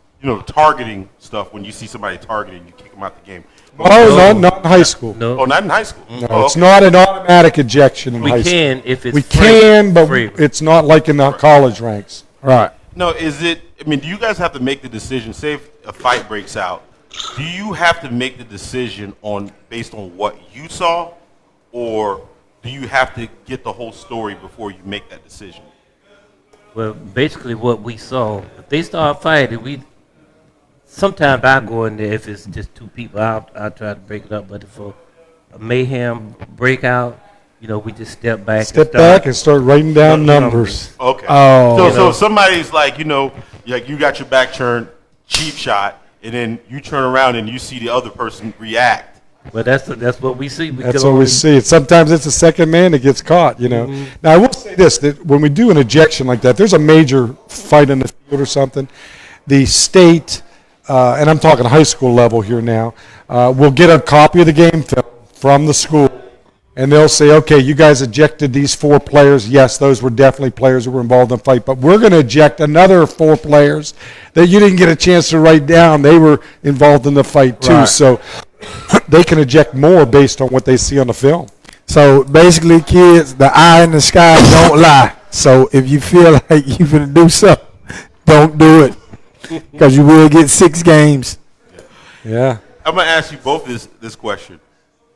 targeting stuff, when you see somebody targeting, you kick them out the game. Oh, not in high school. No, Oh, not in high school. No, Oh, it's okay. not an automatic ejection in we high school. can if it's We free- can, but free. it's not like in the college ranks. Right. No, do you guys have to make the decision, say if a fight breaks out, do you have to make the decision based on what you saw, or do you have to get the whole story before you make that decision? Well, basically what we saw. If they start fighting, sometimes I go in there if it's just two people. I'll try to break it up. But if a mayhem breakout, we just step back. Step back and start writing down numbers. Okay. Oh. So if somebody's like, like you got your back turned, cheap shot, and then you turn around and you see the other person react. But that's what we see. That's what we see. Sometimes it's the second man that gets caught, Now, I will say this, that when we do an ejection like that, there's a major fight in the field or something, the state, and I'm talking high school level here now, will get a copy of the game film from the school, and they'll say, okay, you guys ejected these 4 players. Yes, those were definitely players that were involved in the fight, but we're going to eject another 4 players that you didn't get a chance to write down. They were involved in the fight too, Right. so they can eject more based on what they see on the film. So basically, kids, the eye in the sky don't lie. So if you feel like you're going to do something, don't do it, because you will get 6 games. Yeah. I'm going to ask you both this question.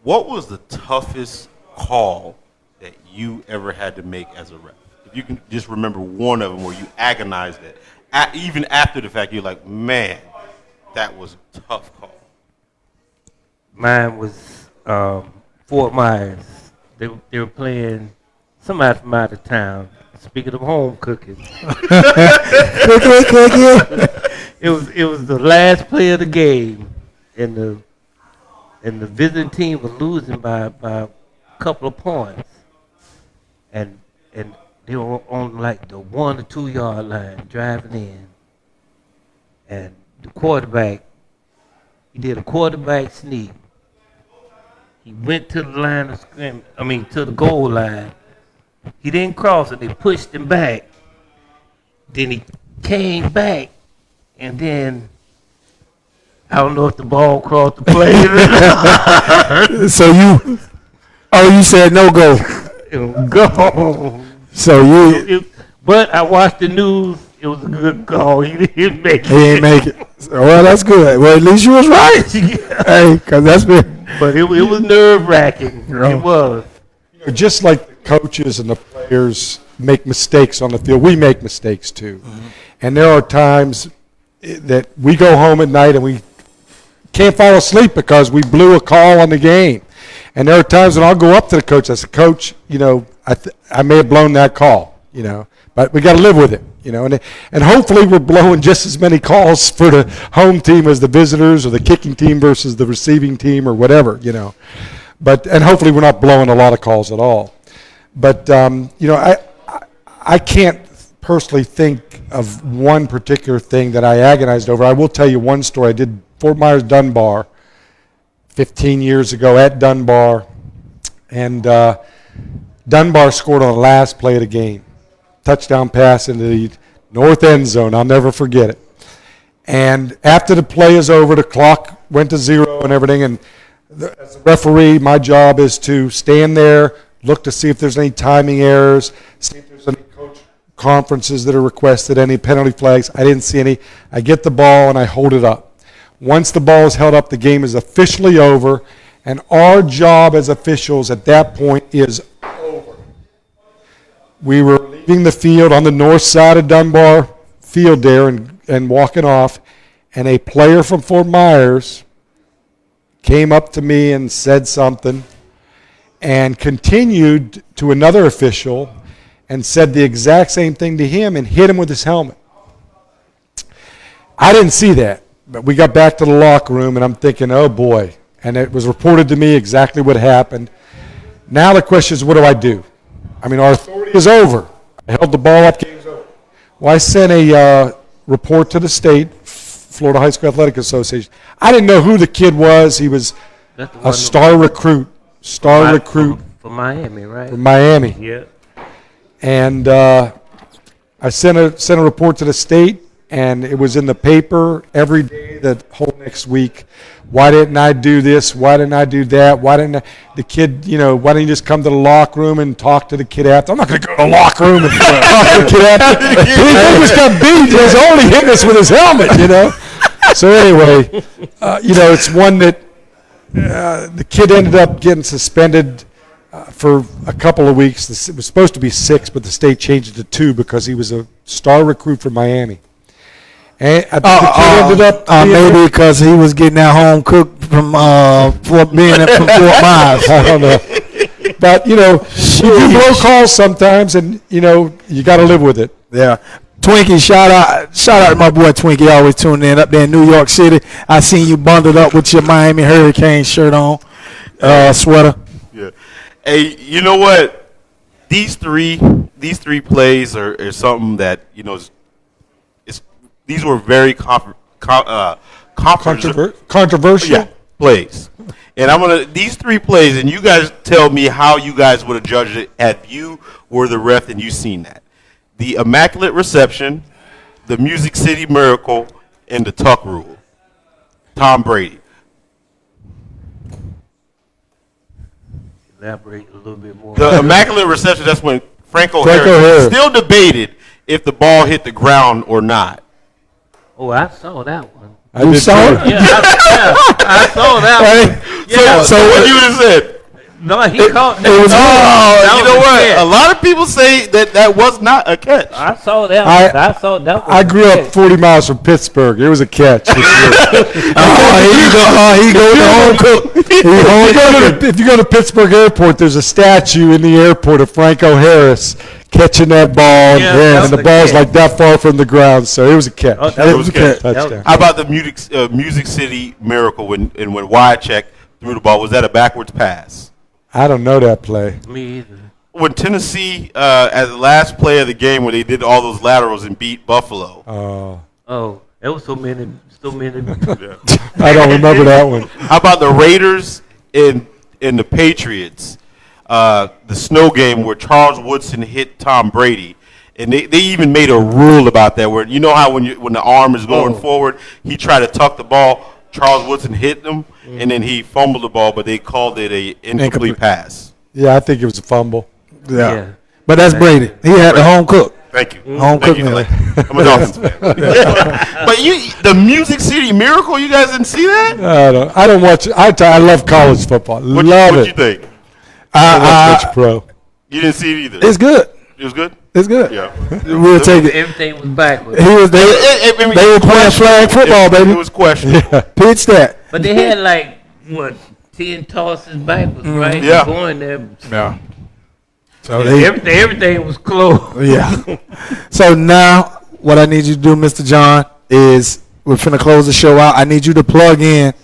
What was the toughest call that you ever had to make as a ref? If you can just remember one of them where you agonized it, even after the fact, you're like, man, that was a tough call. Mine was Fort Myers. They were playing somebody from out of town. Speaking of home cooking, it was the last play of the game, and the visiting team was losing by a couple of points, and they were on like the 1 or 2 yard line driving in, and the quarterback, he did a quarterback sneak. He went to the line of scrimmage, to the goal line. He didn't cross it. They pushed him back. Then he came back, and then I don't know if the ball crossed the plane or not. So you said no go. It was go. So But I watched the news. It was a good call. He didn't make he it. ain't make it. Well, that's good. Well, at least you was right. Hey, because that's been. But it was nerve-wracking. It was. Just like the coaches and the players make mistakes on the field, we make mistakes too. And there are times that we go home at night and we can't fall asleep because we blew a call on the game. And there are times when I'll go up to the coach. I say, Coach, I may have blown that call, but we got to live with it, and hopefully we're blowing just as many calls for the home team as the visitors, or the kicking team versus the receiving team, or whatever, and hopefully we're not blowing a lot of calls at all. But I can't personally think of one particular thing that I agonized over. I will tell you one story. I did Fort Myers Dunbar 15 years ago at Dunbar, and Dunbar scored on the last play of the game. Touchdown pass into the north end zone. I'll never forget it. And after the play is over, the clock went to 0 and everything, and as a referee, my job is to stand there, look to see if there's any timing errors, see if there's any coach conferences that are requested, any penalty flags. I didn't see any. I get the ball and I hold it up. Once the ball is held up, the game is officially over, And our job as officials at that point is over. We were leaving the field on the north side of Dunbar Field there and walking off, and a player from Fort Myers came up to me and said something and continued to another official and said the exact same thing to him and hit him with his helmet. I didn't see that, but we got back to the locker room, and I'm thinking, oh, boy. And it was reported to me exactly what happened. Now the question is, what do I do? I mean, our authority is over. I held the ball up, game's over. Well, I sent a report to the state, Florida High School Athletic Association. I didn't know who the kid was. He was a star recruit. For Miami, right? From Miami. Yeah. And I sent a report to the state, and it was in the paper every day the whole next week. Why didn't I do this? Why didn't I do that? Why didn't the kid, why didn't you just come to the locker room and talk to the kid after? I'm not going to go to the locker room and talk to the kid after. He just got beat. He was only hitting us with his helmet, So anyway, it's one that the kid ended up getting suspended for a couple of weeks. It was supposed to be 6, but the state changed it to 2 because he was a star recruit from Miami. And the kid ended up maybe because he was getting that home cooked from Fort Myers. I don't know. But, you do blow calls sometimes, and, you got to live with it. Yeah. Twinkie, shout out to my boy Twinkie, always tuning in up there in New York City. I seen you bundled up with your Miami Hurricane shirt on, sweater. Yeah. Hey, you know what? These three plays are something that these were very Controversial. Yeah, plays. And these 3 plays, and you guys tell me how you guys would have judged it if you were the ref and you seen that. The Immaculate Reception, the Music City Miracle, and the Tuck Rule. Tom Brady. Elaborate a little bit more. The Immaculate Reception, that's when Franco Harris still debated if the ball hit the ground or not. Oh, I saw that one. You saw it? Yeah, I saw that one. Yeah. So what you would have said? No, he caught that. You know what? A lot of people say that was not a catch. I saw that one. I saw that one. I grew up 40 miles from Pittsburgh. It was a catch. For sure. He goes to home cook. If you go to Pittsburgh Airport, there's a statue in the airport of Franco Harris catching that ball, and the ball's like that far from the ground, so it was a catch. Oh, that was a catch. Touchdown. How about the Music City Miracle when Wycheck threw the ball? Was that a backwards pass? I don't know that play. Me either. When Tennessee, at the last play of the game, when they did all those laterals and beat Buffalo. Oh, there was so many. I don't remember that one. How about the Raiders and the Patriots? The snow game where Charles Woodson hit Tom Brady. And they even made a rule about that where how when the arm is going forward, he tried to tuck the ball. Charles Woodson hit him, and then he fumbled the ball, but they called it a incomplete pass. Yeah, I think it was a fumble. Yeah. But that's Brady. He had the home cook. Thank you. Home Thank cook. you, Clay. I'm a Dolphins fan. But the Music City Miracle, you guys didn't see that? I don't watch it. I love college football. Love it. What'd you think? I watch pro. You didn't see it either. It's good. It was good? It's good. Yeah. We'll take it. Everything was backwards. They were playing flag football, baby. It was questionable. Pitch that. But they had 10 tosses backwards, right? Yeah. Going there. Yeah. So Everything was closed. Yeah. So now, what I need you to do, Mr. John, is we're finna close the show out. I need you to plug in.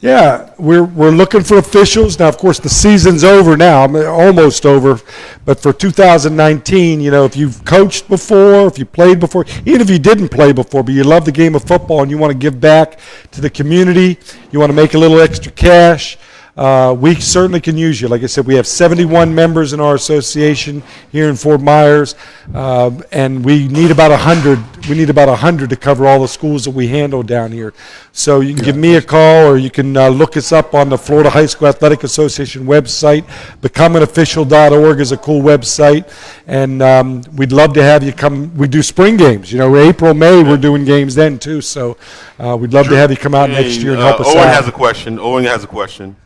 Yeah, we're looking for officials. Now, of course, the season's over now, almost over. But for 2019, if you've coached before, if you played before, even if you didn't play before, but you love the game of football and you want to give back to the community, you want to make a little extra cash, we certainly can use you. Like I said, we have 71 members in our association here in Fort Myers, and we need about 100. We need about 100 to cover all the schools that we handle down here. So you can give me a call, or you can look us up on the Florida High School Athletic Association website. BecomeAnOfficial.org is a cool website, and we'd love to have you come. We do spring games. April, May, we're doing games then too. So we'd love to have you come out next year and help us Owen out. has a question. Owen has a question.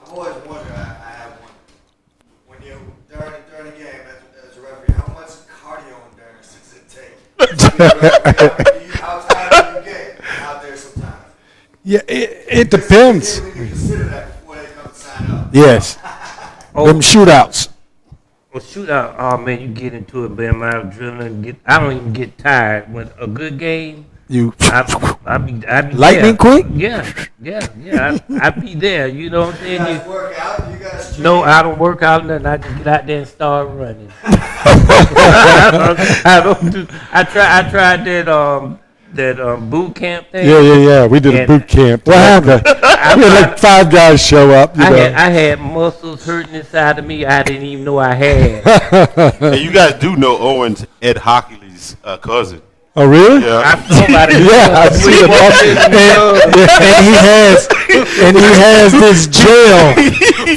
I've always wondered, I have one. When you, during a game as a referee, how much cardio endurance does it take? How tired do you get out there sometimes? Yeah, it depends. You consider that before they come to sign up. Yes. Them shootouts. Well, shootout, oh man, you get into it, man. My adrenaline, I don't even get tired. When a good game, You I be lightning there. quick? Yeah. I be there. You know what I'm You saying? guys work out, you guys train. No, I don't work out nothing. I just get out there and start running. I don't do. I tried that boot camp thing. Yeah. We did a And- boot camp. What happened? We had like 5 guys show up. I had muscles hurting inside of me. I didn't even know I had. And you guys do know Owen's Ed Hockley's cousin. Oh, really? Yeah. I saw about it. Yeah, I see the and he has this jail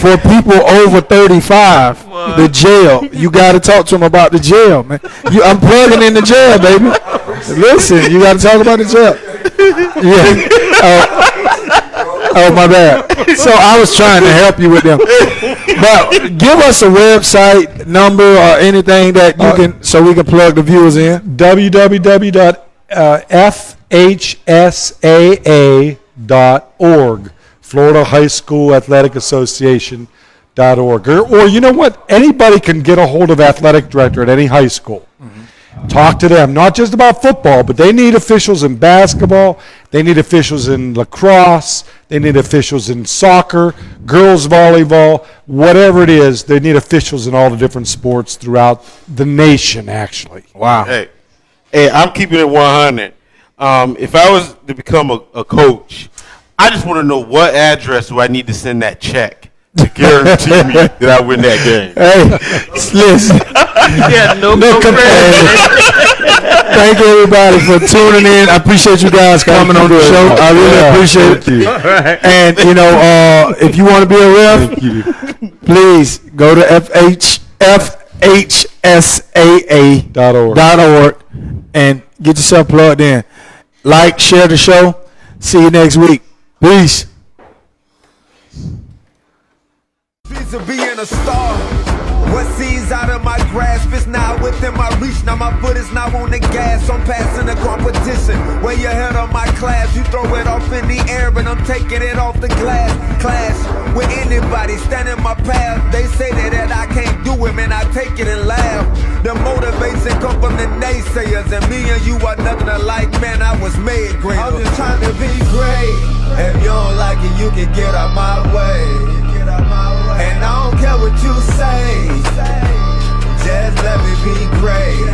for people over 35. The jail. You got to talk to him about the jail, man. I'm plugging in the jail, baby. Listen, you got to talk about the jail. Yeah. Oh, my bad. So I was trying to help you with them. But give us a website number or anything that you can, so we can plug the viewers in. www.fhsaa.org, Florida High School Athletic Association.org. Or you know what? Anybody can get a hold of athletic director at any high school. Talk to them, not just about football, but they need officials in basketball, they need officials in lacrosse, they need officials in soccer, girls volleyball, whatever it is, they need officials in all the different sports throughout the nation, actually. Wow. Hey, I'm keeping it 100. If I was to become a coach, I just want to know what address do I need to send that check to guarantee me that I win that game. Hey, listen. Yeah, no Thank you, everybody, for tuning in. I appreciate you guys coming on the show. I really appreciate it. And, if you want to be a ref, please go to FHSAA.org and get yourself plugged in. Like, share the show. See you next week. Peace. Streets of being a star. What seeds out of my grasp is now within my reach. Now my foot is now on the gas. I'm passing the competition. Way ahead of my class. You throw it off in the air, but I'm taking it off the glass. Clash with anybody standing my path. They say that I can't do it, man. I take it and laugh. The motivation come from the naysayers, and me and you are nothing alike, man. I was made great. I'm just trying to be great. If you don't like it, you can get out my way. And I don't care what you say, just let me be great.